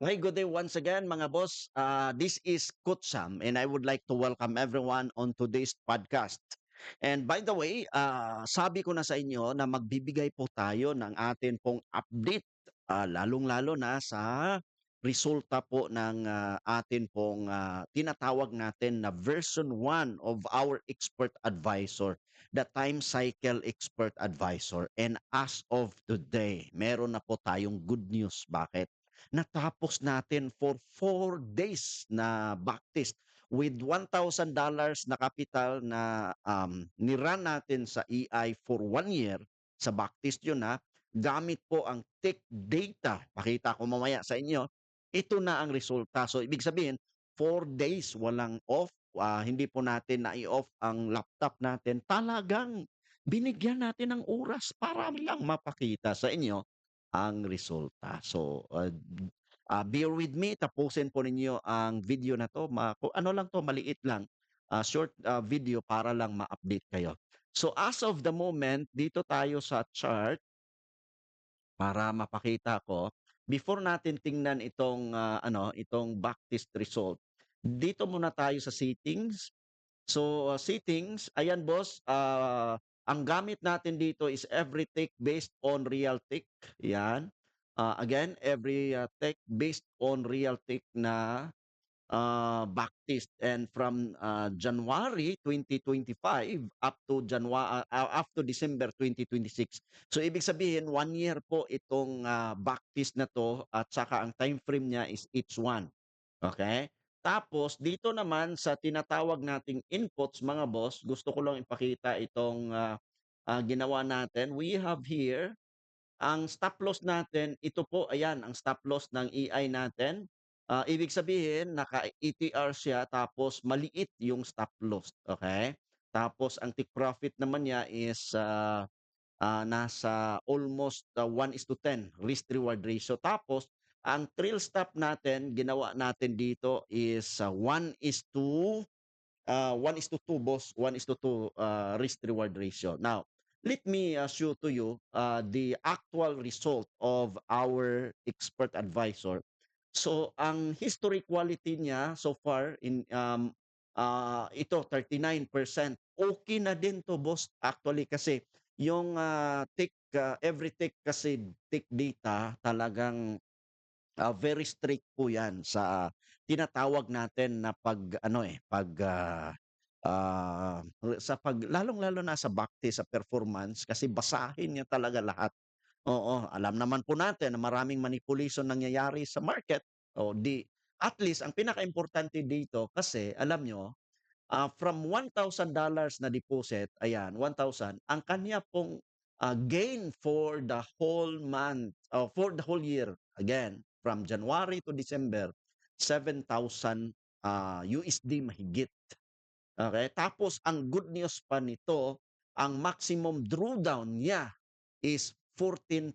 Okay, good day once again mga boss. This is Kutsam and I would like to welcome everyone on today's podcast. And by the way, sabi ko na sa inyo na magbibigay po tayo ng atin pong update, lalong-lalo na sa resulta po ng atin pong tinatawag natin na version 1 of our expert advisor, the time cycle expert advisor. And as of today, meron na po tayong good news. Bakit? Natapos natin for 4 days na backtest with $1,000 na capital na niran natin sa EI for 1 year. Sa backtest yun na gamit po ang tech data. Pakita ko mamaya sa inyo. Ito na ang resulta. So ibig sabihin, 4 days walang off. Hindi po natin na-off ang laptop natin. Talagang binigyan natin ng oras para lang mapakita sa inyo ang resulta. So, bear with me, tapusin po ninyo ang video na 'to, kung ano lang 'to, maliit lang, short, video para lang ma-update kayo. So, as of the moment, dito tayo sa chart para mapakita ko. Before natin tingnan itong, itong backtest result, dito muna tayo sa settings. So, settings, ayan boss, ang gamit natin dito is every tick based on real tick. Yan. Again, every tick based on real tick na backtest. And from January 2025 up to December 2026. So, ibig sabihin, 1 year po itong backtest na to at saka ang time frame niya is each one. Okay? Tapos dito naman sa tinatawag nating inputs mga boss, gusto ko lang ipakita itong ginawa natin. We have here ang stop loss natin, ito po ayan ang stop loss ng EI natin. Ibig sabihin naka-ETR siya tapos maliit yung stop loss, okay? Tapos ang take profit naman niya is nasa almost 1:10 risk reward ratio. Tapos ang trail stop natin ginawa natin dito is 1:2 boss, 1:2 risk reward ratio. Now, let me show to you the actual result of our expert advisor. So, ang history quality niya so far in ito 39%. Okay na din to boss actually kasi yung every tick kasi tick data talagang very strict po 'yan sa tinatawag natin na sa lalong-lalo na sa backtest, sa performance kasi basahin niya talaga lahat. Oo, alam naman po natin na maraming manipulation nangyayari sa market. O di at least ang pinakaimportante dito kasi alam nyo, from $1,000 na deposit, ayan, 1,000, ang kanya pong gain for the whole month, for the whole year, again, from January to December, 7,000 USD mahigit. Okay? Tapos, ang good news pa nito, ang maximum drawdown niya is 14%.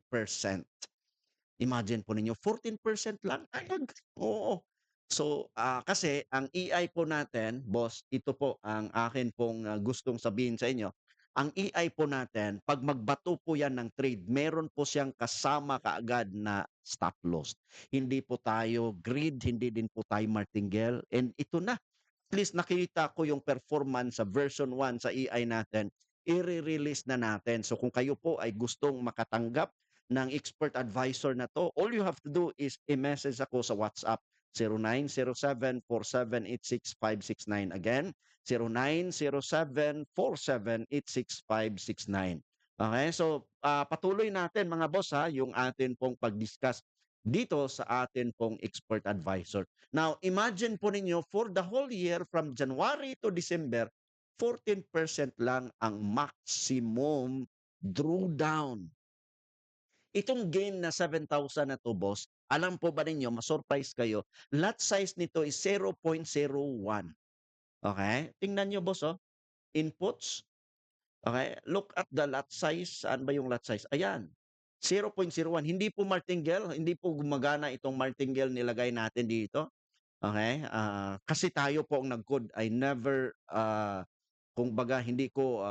Imagine po ninyo, 14% lang agad. Oo. So, kasi ang EI po natin, boss, ito po ang akin pong gustong sabihin sa inyo. Ang EI po natin, pag magbato po yan ng trade, meron po siyang kasama kaagad na stop loss. Hindi po tayo greed, hindi din po tayo martingale. And ito na, at least nakita ko yung performance sa version 1 sa EI natin, i-release na natin. So kung kayo po ay gustong makatanggap ng expert advisor na to, all you have to do is i-message ako sa WhatsApp 0907-4786-569. Again, 0907-4786-569. Okay, so patuloy natin mga boss ha, yung atin pong pag-discuss dito sa atin pong expert advisor. Now, imagine po ninyo for the whole year from January to December, 14% lang ang maximum drawdown. Itong gain na 7,000 na to, boss, alam po ba ninyo, ma-surprise kayo, lot size nito is 0.01. Okay? Tingnan nyo, boss, oh. Inputs. Okay? Look at the lot size. Saan ba yung lot size? Ayan. 0.01. Hindi po martingale. Hindi po gumagana itong martingale nilagay natin dito. Okay? Kasi tayo po ang nag-code ay never kumbaga hindi ko,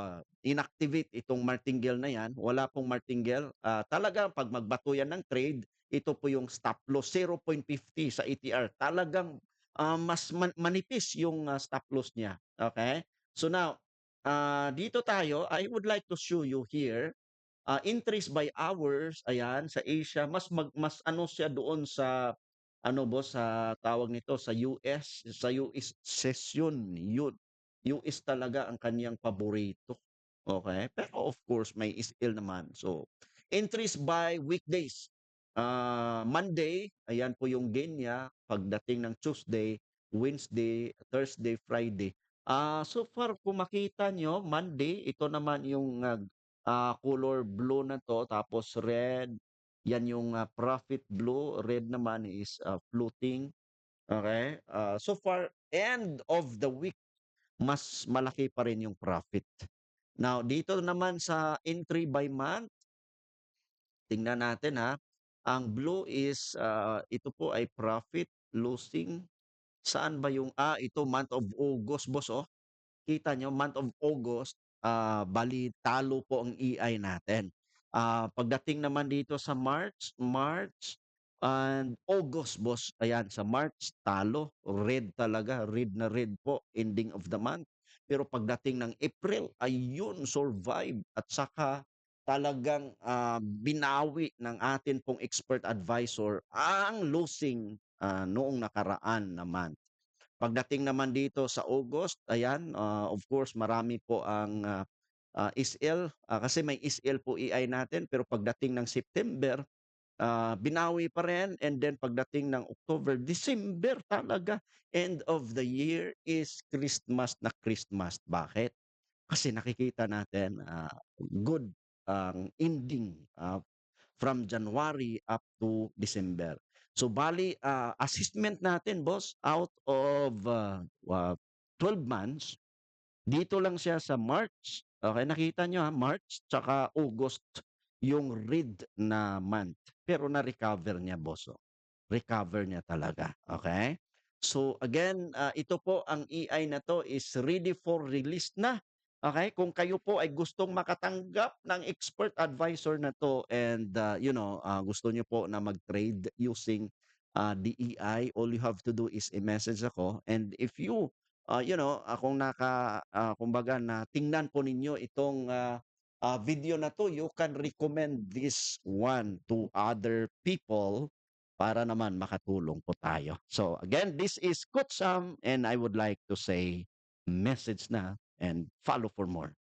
inactivate itong martingale na 'yan, wala pong martingale, talagang 'pag magbato yan ng trade, ito po yung stop loss 0.50 sa ATR. Talagang, mas manipis yung, stop loss niya, okay. So now, dito tayo, I would like to show you here, increase by hours, ayan, sa Asia, mas ano siya doon sa ano boss, sa tawag nito, sa US, sa US session, yun. US talaga ang kaniyang paborito, okay. Pero of course may SL naman. So, entries by weekdays. Monday, ayan po yung gain niya. Pagdating ng Tuesday, Wednesday, Thursday, Friday. So far kung makita niyo, Monday, ito naman yung, color blue na 'to, tapos red, 'yan yung, profit blue, red naman is, floating, okay. So far, end of the week, mas malaki pa rin yung profit. Now dito naman sa entry by month, tingnan natin, ha. Ang blue is, ito po ay profit, losing. Saan ba yung ito month of August boss, oh. Kita niyo month of August, bale talo po ang EI natin. Pagdating naman dito sa March and August boss, ayan sa March talo, red talaga, red na red po ending of the month. Pero pagdating ng April, ayun survive at saka talagang, binawi ng atin pong expert advisor ang losing, noong nakaraan na month. Pagdating naman dito sa August, ayan, of course marami po ang, SL, kasi may SL po EI natin, pero pagdating ng September, binawi pa rin, and then pagdating ng October, December talaga, end of the year is Christmas na Christmas. Bakit? Kasi nakikita natin, good ang ending, from January up to December. So bali, assessment natin boss, out of, 12 months, dito lang siya sa March, okay, nakita niyo, March tsaka August yung red na month, pero na-recover niya boss, oh. Recover niya talaga, okay. So again, ito po ang EI na 'to is ready for release na, okay. Kung kayo po ay gustong makatanggap ng expert advisor na 'to, and, gusto niyo po na mag-trade using, the EI, all you have to do is i-message ako, and if you, kung kumbaga natingnan po ninyo itong, video na 'to, you can recommend this one to other people para naman makatulong po tayo. So again, this is Coach Sam, and I would like to say message na and follow for more.